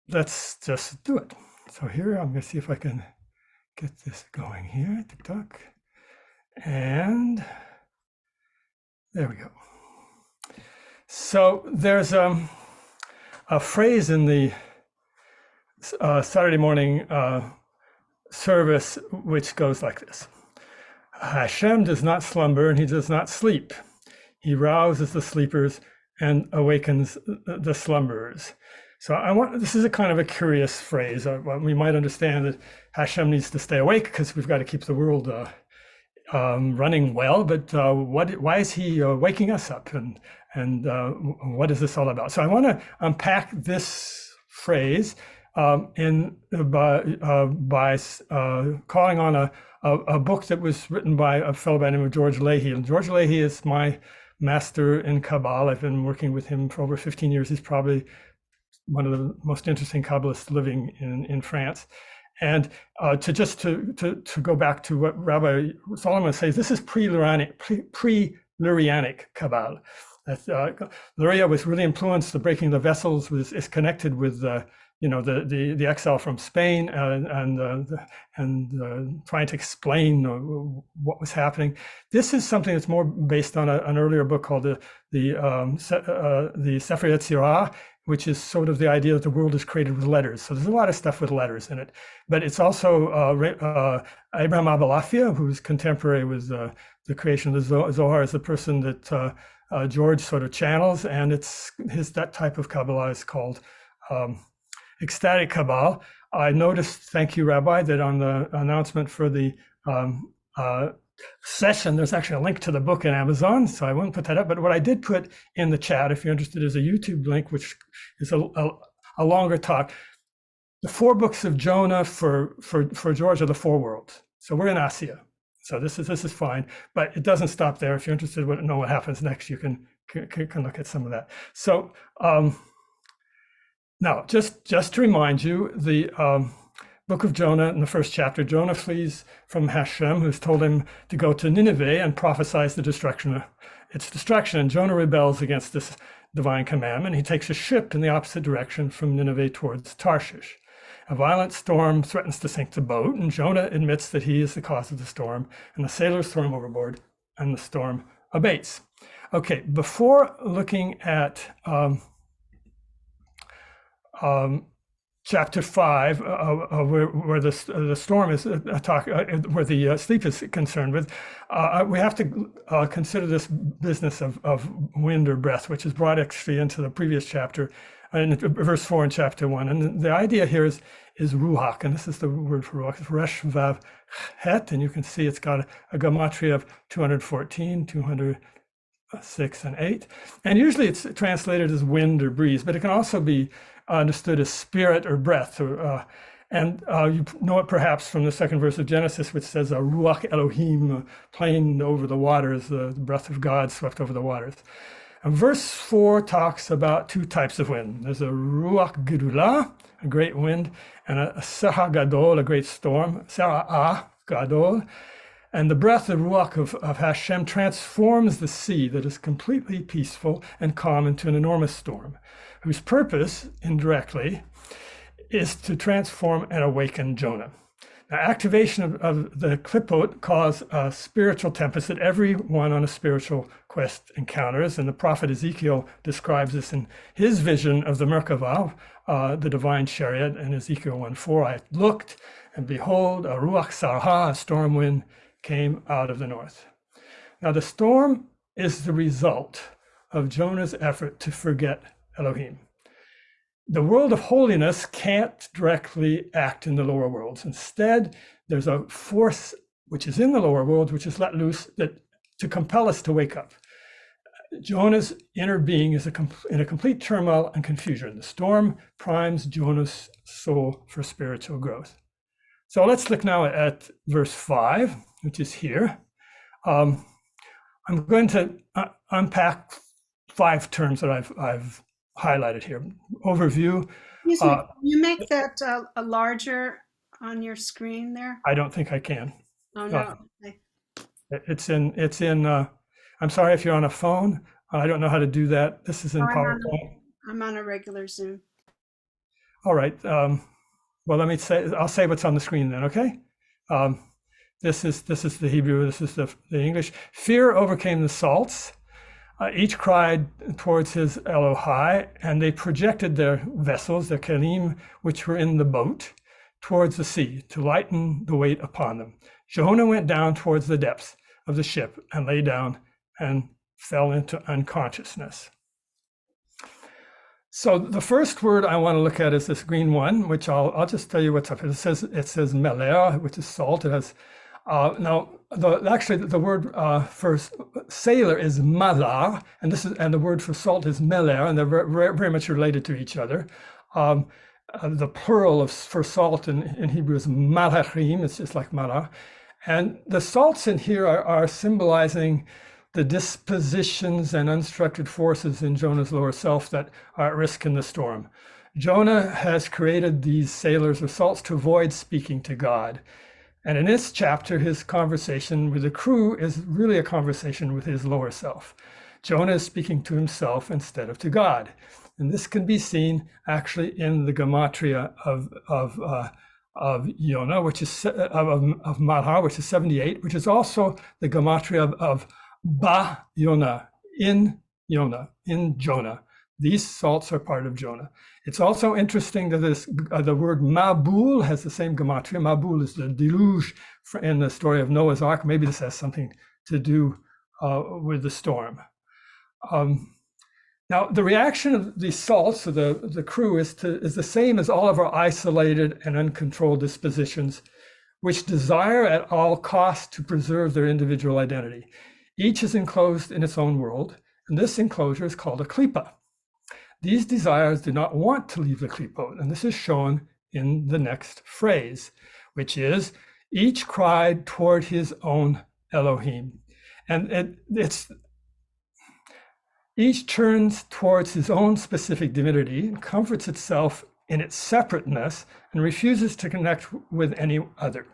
let's just do it. So here I'm going to see if I can get this going here. TikTok, and there we go. So there's a phrase in the Saturday morning service which goes like this: Hashem does not slumber and he does not sleep. He rouses the sleepers and awakens the slumberers. So this is a kind of a curious phrase. We might understand that Hashem needs to stay awake because we've got to keep the world running well, but why is he waking us up, and what is this all about? So I want to unpack this phrase by calling on a book that was written by a fellow by the name of George Leahy. And George Leahy is my master in Kabbalah. I've been working with him for over 15 years. He's probably one of the most interesting Kabbalists living in France. And to go back to what Rabbi Solomon says, this is pre-Lurianic Kabbalah. Luria was really influenced. The breaking the vessels is connected with the exile from Spain and trying to explain what was happening. This is something that's more based on an earlier book called the Sefer Yetzirah, which is sort of the idea that the world is created with letters. So there's a lot of stuff with letters in it. But it's also Abraham Abulafia, who's contemporary with the creation of the Zohar, is the person that George sort of channels, and that type of Kabbalah is called ecstatic Kabbalah. I noticed, thank you, Rabbi, that on the announcement for the session, there's actually a link to the book in Amazon, so I won't put that up. But what I did put in the chat, if you're interested, is a YouTube link, which is a longer talk. The 4 books of Jonah for George are the 4 worlds. So we're in Assia. So this is fine, but it doesn't stop there. If you're interested to know what happens next, you can look at some of that. So now, just to remind you, book of Jonah, in the first chapter, Jonah flees from Hashem, who's told him to go to Nineveh and prophesies its destruction. And Jonah rebels against this divine commandment. He takes a ship in the opposite direction from Nineveh towards Tarshish. A violent storm threatens to sink the boat, and Jonah admits that he is the cause of the storm, and the sailors throw him overboard, and the storm abates. Okay, before looking at chapter 5, where the storm is where the sleep is concerned with, we have to consider this business of wind or breath, which is brought actually into the previous chapter, in verse 4 in chapter 1. And the idea here is ruach, and this is the word for ruach. It's resh vav het, and you can see it's got a gematria of 214, 206, and 8. And usually it's translated as wind or breeze, but it can also be understood as spirit or breath. And you know it perhaps from the second verse of Genesis, which says, a ruach Elohim, playing over the waters, the breath of God swept over the waters. And verse 4 talks about two types of wind. There's a ruach gedula, a great wind, and a seha gadol, a great storm, seha gadol. And the breath, the ruach of Hashem, transforms the sea that is completely peaceful and calm into an enormous storm, whose purpose, indirectly, is to transform and awaken Jonah. Now, activation of the klipot cause a spiritual tempest that everyone on a spiritual quest encounters, and the prophet Ezekiel describes this in his vision of the Merkavah, the divine chariot, in Ezekiel 1:4. I looked, and behold, a ruach sarha, a storm wind, came out of the north. Now, the storm is the result of Jonah's effort to forget Elohim. The world of holiness can't directly act in the lower worlds. Instead, there's a force which is in the lower world, which is let loose to compel us to wake up. Jonah's inner being is in a complete turmoil and confusion. The storm primes Jonah's soul for spiritual growth. So let's look now at verse 5, which is here. I'm going to unpack 5 terms that I've highlighted here. Overview. Excuse me, can you make that a larger on your screen there? I don't think I can. Oh, no. Okay. It's in. I'm sorry if you're on a phone. I don't know how to do that. This is in PowerPoint. I'm on a regular Zoom. All right. Well, I'll say what's on the screen then. Okay. This is the Hebrew. This is the English. Fear overcame the salts. Each cried towards his Elohai, and they projected their vessels, their kelim, which were in the boat, towards the sea to lighten the weight upon them. Jonah went down towards the depths of the ship and lay down and fell into unconsciousness. So the first word I want to look at is this green one, which I'll just tell you what's up here. It says meler, which is salt. It has now the word for sailor is malar, and the word for salt is meler, and they're very much related to each other. The plural for salt in Hebrew is malachim. It's just like malar, and the salts in here are symbolizing the dispositions and unstructured forces in Jonah's lower self that are at risk in the storm. Jonah has created these sailors or salts to avoid speaking to God. And in this chapter, his conversation with the crew is really a conversation with his lower self. Jonah is speaking to himself instead of to God. And this can be seen actually in the gematria of Yonah, which is of Malhar, which is 78, which is also the gematria of Ba Yonah, in Jonah. These salts are part of Jonah. It's also interesting that the word Mabul has the same gematria. Mabul is the deluge in the story of Noah's Ark. Maybe this has something to do with the storm. Now, the reaction of the salts, of the crew, is the same as all of our isolated and uncontrolled dispositions, which desire at all costs to preserve their individual identity. Each is enclosed in its own world, and this enclosure is called a klipa. These desires do not want to leave the klipot, and this is shown in the next phrase, which is, each cried toward his own Elohim. And each turns towards his own specific divinity and comforts itself in its separateness and refuses to connect with any other.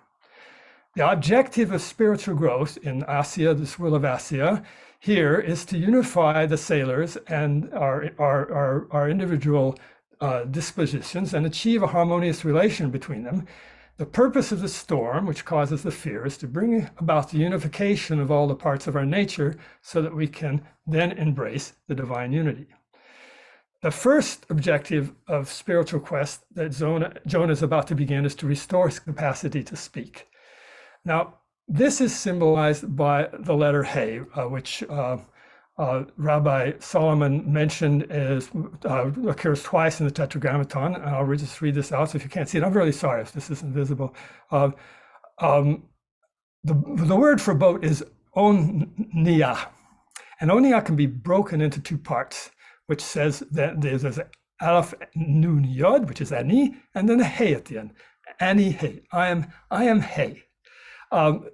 The objective of spiritual growth in Asya, this world of Asya, here is to unify the sailors and our individual dispositions and achieve a harmonious relation between them. The purpose of the storm, which causes the fear, is to bring about the unification of all the parts of our nature so that we can then embrace the divine unity. The first objective of spiritual quest that Jonah is about to begin is to restore his capacity to speak. Now, this is symbolized by the letter He, which Rabbi Solomon mentioned occurs twice in the Tetragrammaton. And I'll just read this out. So if you can't see it, I'm really sorry if this isn't visible. The word for boat is onia, and onia can be broken into two parts, which says that there's aleph nun yod, which is ani, and then a He at the end. Ani He. I am He.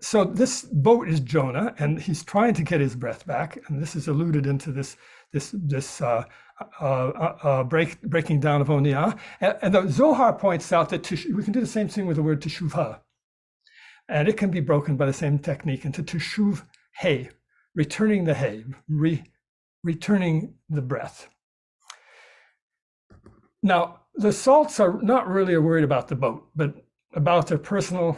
So this boat is Jonah, and he's trying to get his breath back, and this is alluded into this breaking down of Onia. And the Zohar points out that we can do the same thing with the word teshuvah, and it can be broken by the same technique into teshuv He, returning the He, returning the breath. Now, the salts are not really worried about the boat, but about their personal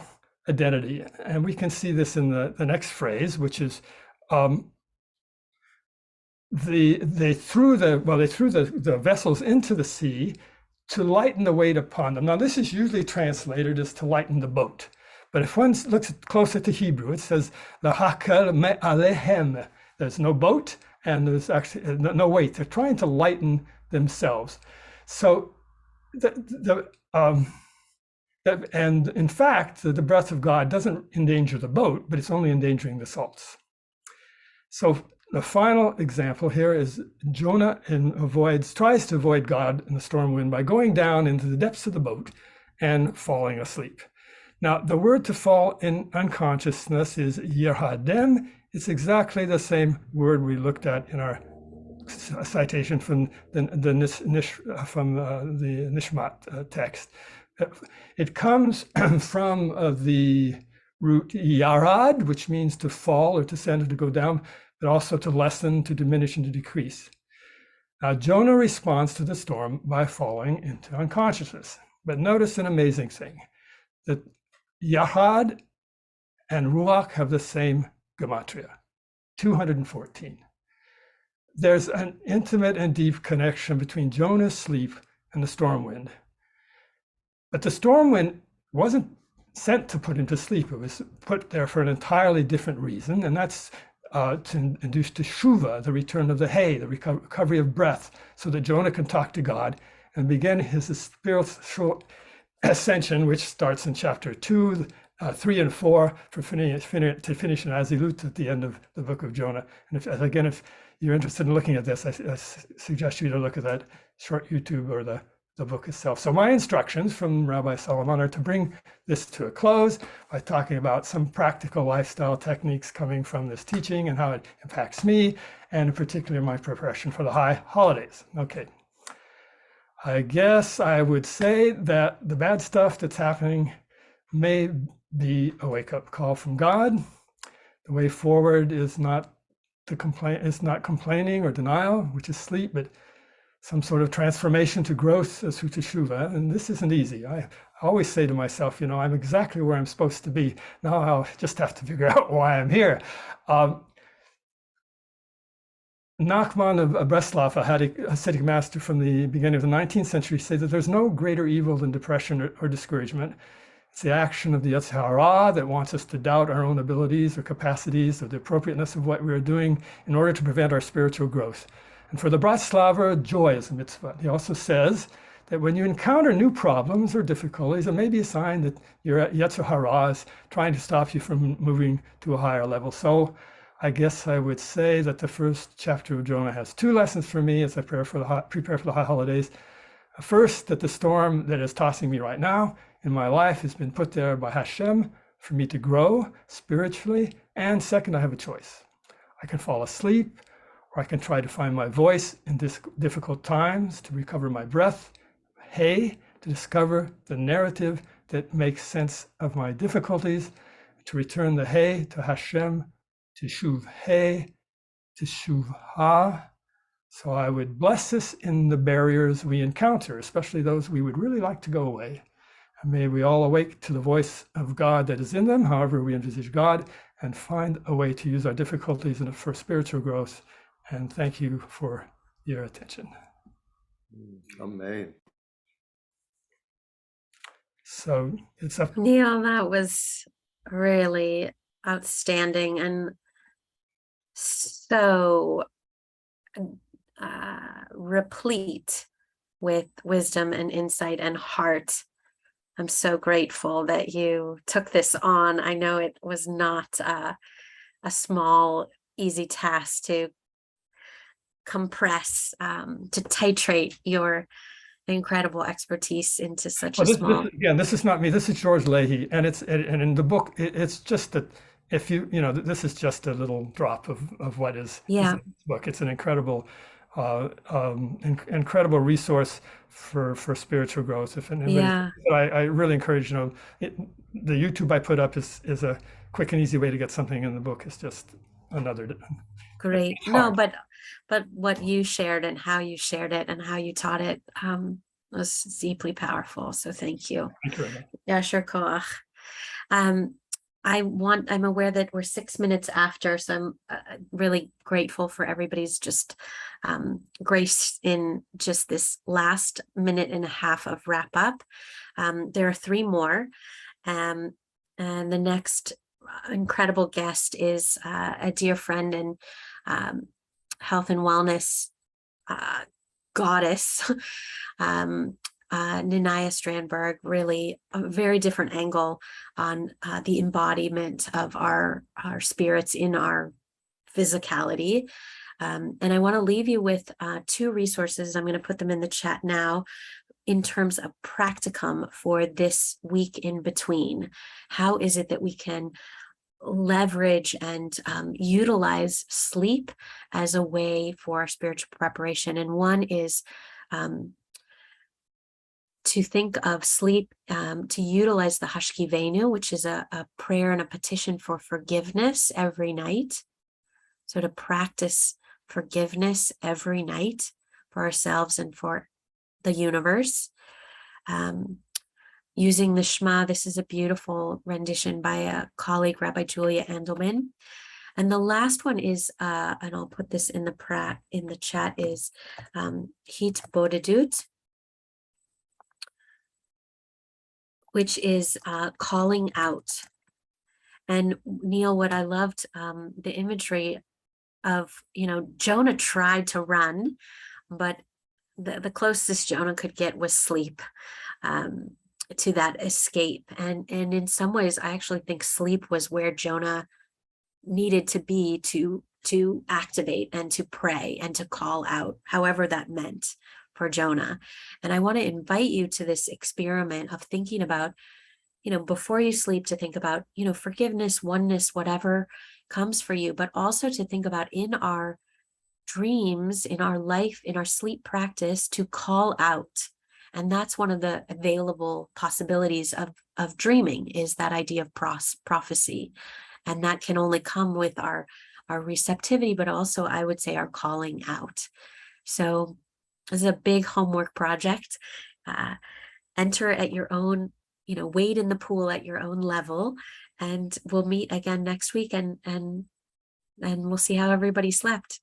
identity. And we can see this in the next phrase, which is they threw the vessels into the sea to lighten the weight upon them. Now, this is usually translated as to lighten the boat. But if one looks closer to Hebrew, it says, "Lahakal me alehem." There's no boat and there's actually no weight. They're trying to lighten themselves. So and in fact, the breath of God doesn't endanger the boat, but it's only endangering the salts. So the final example here is Jonah tries to avoid God in the storm wind by going down into the depths of the boat and falling asleep. Now, the word to fall in unconsciousness is yerhadem. It's exactly the same word we looked at in our citation from the Nishmat text. It comes from the root yarad, which means to fall or to descend or to go down, but also to lessen, to diminish, and to decrease. Now, Jonah responds to the storm by falling into unconsciousness. But notice an amazing thing, that yarad and ruach have the same gematria, 214. There's an intimate and deep connection between Jonah's sleep and the storm wind. But the storm wind wasn't sent to put him to sleep. It was put there for an entirely different reason, and that's to induce teshuvah, the return of the He, the recovery of breath, so that Jonah can talk to God and begin his spiritual ascension, which starts in chapter 2, 3, and 4, to finish in Azilut at the end of the book of Jonah. And if you're interested in looking at this, I suggest you to look at that short YouTube or the book itself. So my instructions from Rabbi Solomon are to bring this to a close by talking about some practical lifestyle techniques coming from this teaching and how it impacts me, and in particular my preparation for the high holidays. Okay. I guess I would say that the bad stuff that's happening may be a wake-up call from God. The way forward is not complaining or denial, which is sleep, but some sort of transformation to growth through teshuvah. And this isn't easy. I always say to myself, I'm exactly where I'm supposed to be. Now I'll just have to figure out why I'm here. Nachman of Breslov, a Hasidic master from the beginning of the 19th century, said that there's no greater evil than depression or discouragement. It's the action of the Yetzer Hara that wants us to doubt our own abilities or capacities or the appropriateness of what we are doing in order to prevent our spiritual growth. And for the Bratslaver, joy is a mitzvah. He also says that when you encounter new problems or difficulties, it may be a sign that your Yetzer Hara is trying to stop you from moving to a higher level. So I guess I would say that the first chapter of Jonah has two lessons for me as I prepare for the high holidays. First, that the storm that is tossing me right now in my life has been put there by Hashem for me to grow spiritually. And second, I have a choice. I can fall asleep, or I can try to find my voice in this difficult times to recover my breath, He, to discover the narrative that makes sense of my difficulties, to return the He to Hashem, to Shuv He, to Shuv Ha. So I would bless this in the barriers we encounter, especially those we would really like to go away. And may we all awake to the voice of God that is in them, however we envisage God, and find a way to use our difficulties for spiritual growth. And thank you for your attention. Amen. So it's up. Neil, that was really outstanding and so replete with wisdom and insight and heart. I'm so grateful that you took this on. I know it was not a small, easy task to compress, to titrate your incredible expertise into such a small. This is not me. This is George Leahy, and and in the book, it's just that if this is just a little drop of what is in this book. It's an incredible, incredible resource for spiritual growth. I really encourage, the YouTube I put up is a quick and easy way to get something in the book. It's just another. Great. No, but what you shared and how you shared it and how you taught it was deeply powerful. So thank you. Thank you very much. Yeah, sure. Koach. I'm aware that we're 6 minutes after, so I'm really grateful for everybody's just grace in just this last minute and a half of wrap up. There are 3 more, and the next incredible guest is a dear friend and health and wellness goddess, Ninaya Strandberg. Really a very different angle on the embodiment of our spirits in our physicality. And I want to leave you with 2 resources. I'm going to put them in the chat now in terms of practicum for this week in between. How is it that we can leverage and utilize sleep as a way for our spiritual preparation? And one is to think of sleep, to utilize the Hashkivenu, which is a prayer and a petition for forgiveness every night. So to practice forgiveness every night for ourselves and for the universe. Using the Shema, this is a beautiful rendition by a colleague, Rabbi Julia Andelman. And the last one is, and I'll put this in the chat, is Hit Bodedut, which is calling out. And Neil, what I loved, the imagery of, Jonah tried to run, but the closest Jonah could get was sleep to that escape. And in some ways, I actually think sleep was where Jonah needed to be to activate and to pray and to call out, however that meant for Jonah. And I want to invite you to this experiment of thinking about, before you sleep, to think about, forgiveness, oneness, whatever comes for you, but also to think about in our dreams, in our life, in our sleep practice, to call out. And that's one of the available possibilities of dreaming, is that idea of prophecy. And that can only come with our receptivity, but also, I would say, our calling out. So this is a big homework project. Enter at your own, wade in the pool at your own level. And we'll meet again next week and we'll see how everybody slept.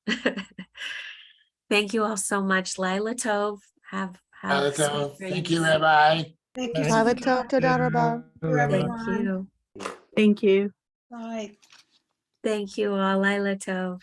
Thank you all so much. Laila Tov. Have sweet Thank you, dreams. Rabbi. Thank you. Laila Tov, Toda Rabba. Thank you. Thank you. Bye. Thank you all. Laila Tov.